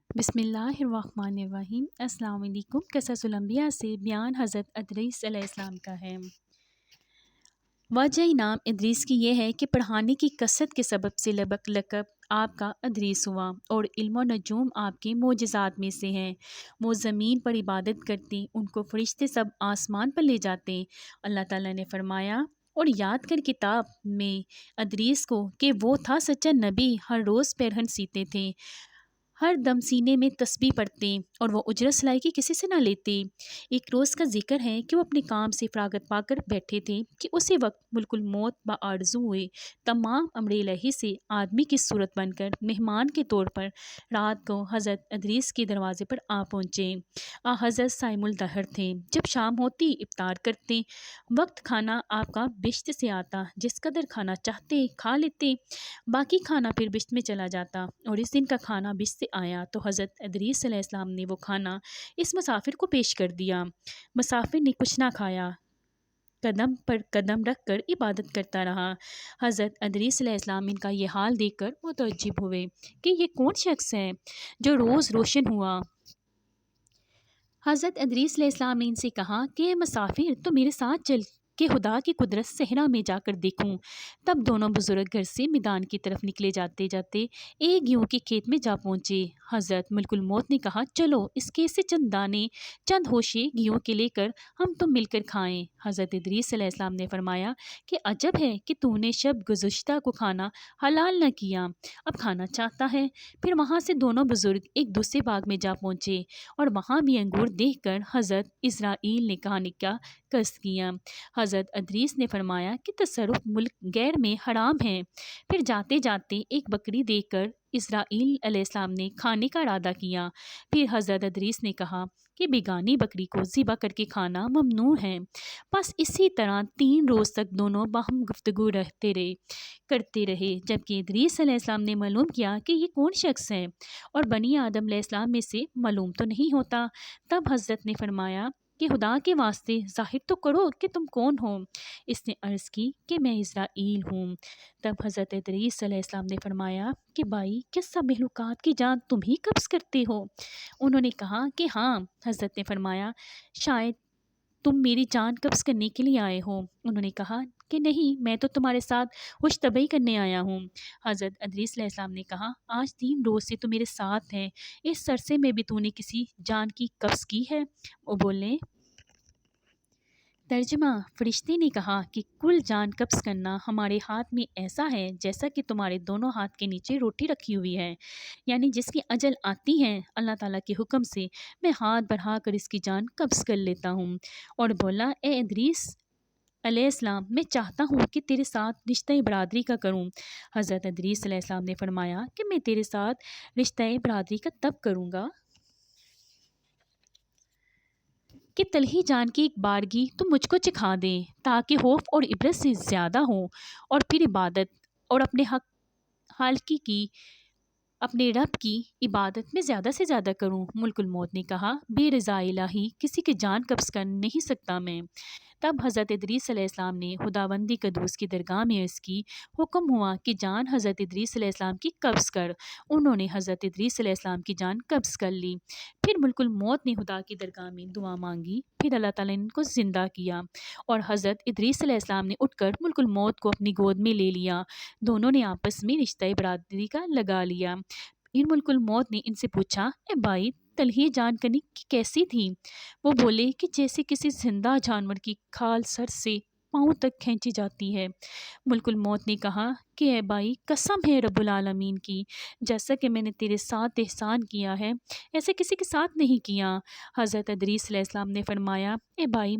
بسم اللہ الرحمن الرحیم۔ السلام علیکم۔ قصص الانبیاء سے بیان حضرت ادریس علیہ السلام کا ہے۔ وجہ نام ادریس کی یہ ہے کہ پڑھانے کی کثرت کے سبب سے لقب آپ کا ادریس ہوا، اور علم و نجوم آپ کے معجزات میں سے ہیں۔ وہ زمین پر عبادت کرتے، ان کو فرشتے سب آسمان پر لے جاتے۔ اللہ تعالیٰ نے فرمایا، اور یاد کر کتاب میں ادریس کو کہ وہ تھا سچا نبی، ہر روز پیرہن سیتے تھے، ہر دم سینے میں تسبیح پڑھتے، اور وہ اجرت سلائی کی کسی سے نہ لیتے۔ ایک روز کا ذکر ہے کہ وہ اپنے کام سے فراغت پا کر بیٹھے تھے کہ اسی وقت ملک الموت بآرزو ہوئے تمام امر الہی سے آدمی کی صورت بن کر مہمان کے طور پر رات کو حضرت ادریس کے دروازے پر آ پہنچے۔ حضرت صائم الدہر تھے۔ جب شام ہوتی افطار کرتے وقت کھانا آپ کا بشت سے آتا، جس قدر کھانا چاہتے کھا لیتے، باقی کھانا پھر بشت میں چلا جاتا، اور اس دن کا کھانا بشت سے آیا تو حضرت ادریس علیہ السلام نے وہ کھانا اس مسافر کو پیش کر دیا۔ مسافر نے کچھ نہ کھایا، قدم پر قدم رکھ کر عبادت کرتا رہا۔ حضرت ادریس علیہ السلام ان کا یہ حال دیکھ کر متعجب ہوئے کہ یہ کون شخص ہے جو روز روشن ہوا۔ حضرت ادریس علیہ السلام نے ان سے کہا کہ اے مسافر، تو میرے ساتھ چل کہ خدا کی قدرت صحرا میں جا کر دیکھوں۔ تب دونوں بزرگ گھر سے میدان کی طرف نکلے جاتے جاتے ایک گیہوں کے کھیت میں جا پہنچے۔ حضرت ملک الموت نے کہا، چلو اس کھیت سے چند دانے، چند ہوشے گیہوں کے لے کر ہم تم مل کر کھائیں۔ حضرت ادریس علیہ السلام نے فرمایا کہ عجب ہے کہ تو نے شب گزشتہ کو کھانا حلال نہ کیا، اب کھانا چاہتا ہے۔ پھر وہاں سے دونوں بزرگ ایک دوسرے باغ میں جا پہنچے، اور وہاں بھی انگور دیکھ کر حضرت اسرائیل نے کھانے کا قصد کیا۔ حضرت ادریس نے فرمایا کہ تصرف ملک غیر میں حرام ہے۔ پھر جاتے جاتے ایک بکری دیکھ کر اسرائیل علیہ السلام نے کھانے کا ارادہ کیا۔ پھر حضرت ادریس نے کہا کہ بیگانی بکری کو ذبح کر کے کھانا ممنوع ہے۔ بس اسی طرح 3 روز تک دونوں باہم گفتگو کرتے رہے، جبکہ ادریس علیہ السلام نے معلوم کیا کہ یہ کون شخص ہے، اور بنی آدم علیہ السلام میں سے معلوم تو نہیں ہوتا۔ تب حضرت نے فرمایا کہ خدا کے واسطے ظاہر تو کرو کہ تم کون ہو۔ اس نے عرض کی کہ میں اسرائیل ہوں۔ تب حضرت ادریس علیہ السلام نے فرمایا کہ بھائی، کیا سب مخلوقات کی جان تم ہی قبض کرتے ہو؟ انہوں نے کہا کہ ہاں۔ حضرت نے فرمایا، شاید تم میری جان قبض کرنے کے لیے آئے ہو۔ انہوں نے کہا کہ نہیں، میں تو تمہارے ساتھ خوش طبعی کرنے آیا ہوں۔ حضرت ادریس علیہ السلام نے کہا، آج 3 روز سے تو میرے ساتھ ہے، اس عرصے میں بھی تو نے کسی جان کی قبض کی ہے؟ وہ بولے، ترجمہ: فرشتے نے کہا کہ کل جان قبض کرنا ہمارے ہاتھ میں ایسا ہے جیسا کہ تمہارے دونوں ہاتھ کے نیچے روٹی رکھی ہوئی ہے، یعنی جس کی اجل آتی ہے اللہ تعالیٰ کے حکم سے میں ہاتھ بڑھا کر اس کی جان قبض کر لیتا ہوں۔ اور بولا، اے ادریس علیہ السلام، میں چاہتا ہوں کہ تیرے ساتھ رشتہ برادری کا کروں۔ حضرت ادریس علیہ السلام نے فرمایا کہ میں تیرے ساتھ رشتہ برادری کا تب کروں گا کہ تلہی جان کی ایک بارگی تم مجھ کو چکھا دیں، تاکہ خوف اور عبرت سے زیادہ ہو، اور پھر عبادت اور اپنے خالق کی، اپنے رب کی عبادت میں زیادہ سے زیادہ کروں۔ ملک الموت نے کہا، بے رضا الہی کسی کی جان قبض کر نہیں سکتا میں۔ تب حضرت ادریس علیہ السلام نے خداوندی قدوس کی درگاہ میں عرض کی، حکم ہوا کہ جان حضرت ادریس علیہ السلام کی قبض کر۔ انہوں نے حضرت ادریس علیہ السلام کی جان قبض کر لی۔ پھر ملک الموت نے خدا کی درگاہ میں دعا مانگی، پھر اللہ تعالیٰ نے ان کو زندہ کیا، اور حضرت ادریس علیہ السلام نے اٹھ کر ملک الموت کو اپنی گود میں لے لیا۔ دونوں نے آپس میں رشتہ برادری کا لگا لیا۔ پھر ملک الموت نے ان سے پوچھا، اے بھائی، تلہی جان کرنے کی کیسی تھی؟ وہ بولے کہ جیسے کسی زندہ جانور کی کھال سر سے پاؤں تک کھینچی جاتی ہے۔ ملک الموت نے کہا کہ اے بھائی، قسم ہے رب العالمین کی، جیسا کہ میں نے تیرے ساتھ احسان کیا ہے ایسے کسی کے ساتھ نہیں کیا۔ حضرت ادریس علیہ السلام نے فرمایا، اے بھائی،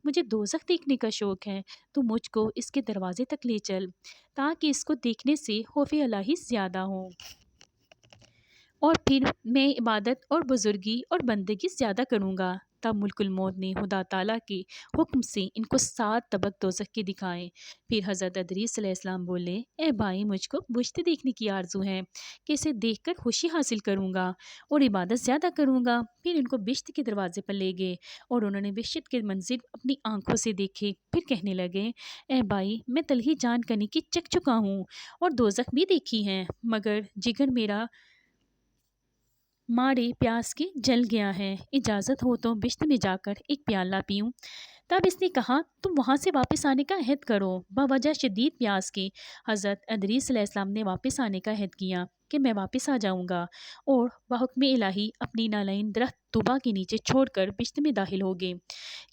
مجھے دوزخ دیکھنے کا شوق ہے، تو مجھ کو اس کے دروازے تک لے چل، تاکہ اس کو دیکھنے سے خوف الہی زیادہ ہو، اور پھر میں عبادت اور بزرگی اور بندگی زیادہ کروں گا۔ تب ملک الموت نے خدا تعالیٰ کے حکم سے ان کو 7 طبق دوزخ کے دکھائے۔ پھر حضرت ادریس علیہ السلام بولے، اے بھائی، مجھ کو بہشت دیکھنے کی آرزو ہے کہ اسے دیکھ کر خوشی حاصل کروں گا اور عبادت زیادہ کروں گا۔ پھر ان کو بہشت کے دروازے پر لے گئے، اور انہوں نے بہشت کے منظر اپنی آنکھوں سے دیکھے۔ پھر کہنے لگے، اے بھائی، میں تلہی جان کرنے کی چک چکا ہوں، اور دوزخ بھی دیکھی ہے، مگر جگر میرا مارے پیاس کے جل گیا ہے، اجازت ہو تو بشت میں جا کر ایک پیالہ پیوں۔ تب اس نے کہا تم وہاں سے واپس آنے کا عہد کرو۔ بوجہ شدید پیاس کے حضرت ادریس علیہ السلام نے واپس آنے کا عہد کیا کہ میں واپس آ جاؤں گا، اور بحکم الہی اپنی نالین درخت طوبا کے نیچے چھوڑ کر بشت میں داخل ہو گئے،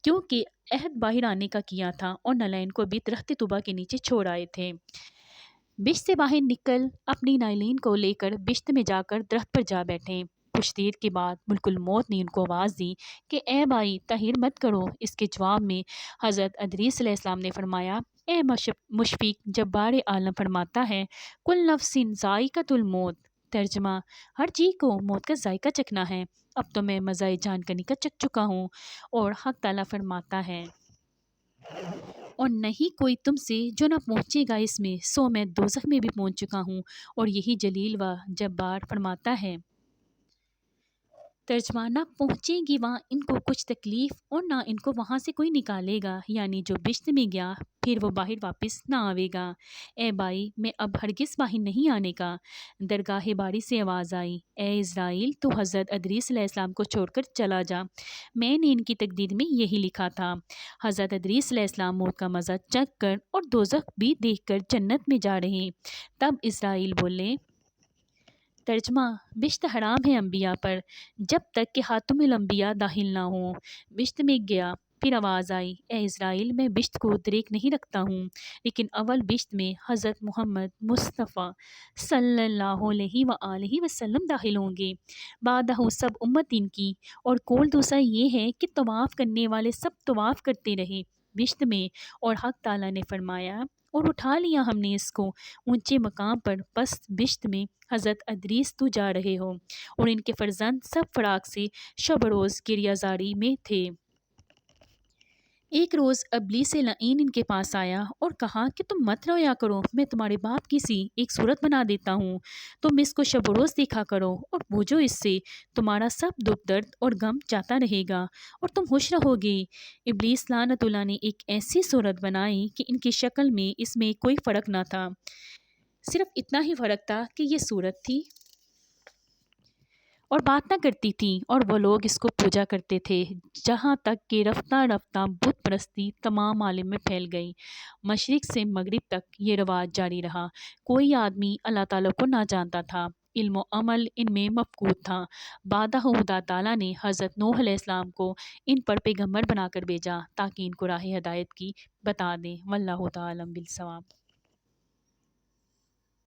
کیونکہ عہد باہر آنے کا کیا تھا اور نالین کو بھی درخت طوبا کے نیچے چھوڑ آئے تھے۔ بشت سے باہر نکل اپنی نالین کو لے کر بشت میں جا کر درخت پر جا بیٹھے۔ کچھ دیر کے بعد ملک الموت نے ان کو آواز دی کہ اے بھائی تاخیر مت کرو۔ اس کے جواب میں حضرت ادریس علیہ السلام نے فرمایا، اے مشفق جبار عالم فرماتا ہے کل نفس ذائقۃ الموت۔ ترجمہ، ہر چیز کو موت کا ذائقہ چکھنا ہے، اب تو میں مزہ جان کرنے کا چکھ چکا ہوں۔ اور حق تعالیٰ فرماتا ہے، اور نہیں کوئی تم سے جو نہ پہنچے گا اس میں، سو میں دوزخ میں بھی پہنچ چکا ہوں۔ اور یہی جلیل و جبار فرماتا ہے، ترجمہ، نہ پہنچے گی وہاں ان کو کچھ تکلیف اور نہ ان کو وہاں سے کوئی نکالے گا، یعنی جو بشت میں گیا پھر وہ باہر واپس نہ آئے گا۔ اے بھائی میں اب ہرگز باہر نہیں آنے کا۔ درگاہ باری سے آواز آئی، اے اسرائیل تو حضرت ادریس علیہ السلام کو چھوڑ کر چلا جا، میں نے ان کی تقدیر میں یہی لکھا تھا۔ حضرت ادریس علیہ السلام موت کا مزہ چکھ کر اور دوزخ بھی دیکھ کر جنت میں جا رہے۔ تب اسرائیل بولے، ترجمہ، بشت حرام ہے انبیاء پر جب تک کہ خاتم الانبیاء داخل نہ ہوں۔ بشت میں گیا، پھر آواز آئی، اے اسرائیل میں بشت کو دریک نہیں رکھتا ہوں، لیکن اول بشت میں حضرت محمد مصطفیٰ صلی اللہ علیہ وآلہ وسلم داخل ہوں گے، بعدہ سب امت ان کی۔ اور قول دوسرا یہ ہے کہ طواف کرنے والے سب طواف کرتے رہے بشت میں، اور حق تعالیٰ نے فرمایا، اور اٹھا لیا ہم نے اس کو اونچے مقام پر، پس بشت میں حضرت ادریس تو جا رہے ہو، اور ان کے فرزند سب فراق سے شب روز گریہ زاری میں تھے۔ ایک روز ابلیس لعین ان کے پاس آیا اور کہا کہ تم مت رویا کرو، میں تمہارے باپ کی سی ایک صورت بنا دیتا ہوں، تم اس کو شب و روز دیکھا کرو اور بوجھو اس سے، تمہارا سب دکھ درد اور غم جاتا رہے گا اور تم خوش رہو گے۔ ابلیس لعنت اللہ نے ایک ایسی صورت بنائی کہ ان کی شکل میں اس میں کوئی فرق نہ تھا، صرف اتنا ہی فرق تھا کہ یہ صورت تھی اور بات نہ کرتی تھی، اور وہ لوگ اس کو پوجا کرتے تھے، جہاں تک کہ رفتہ رفتہ بت پرستی تمام عالم میں پھیل گئی۔ مشرق سے مغرب تک یہ رواج جاری رہا، کوئی آدمی اللہ تعالیٰ کو نہ جانتا تھا، علم و عمل ان میں مفقود تھا۔ بعدہ خدا تعالیٰ نے حضرت نوح علیہ السلام کو ان پر پیغمبر بنا کر بھیجا تاکہ ان کو راہ ہدایت کی بتا دیں۔ واللہ تعالی بالصواب۔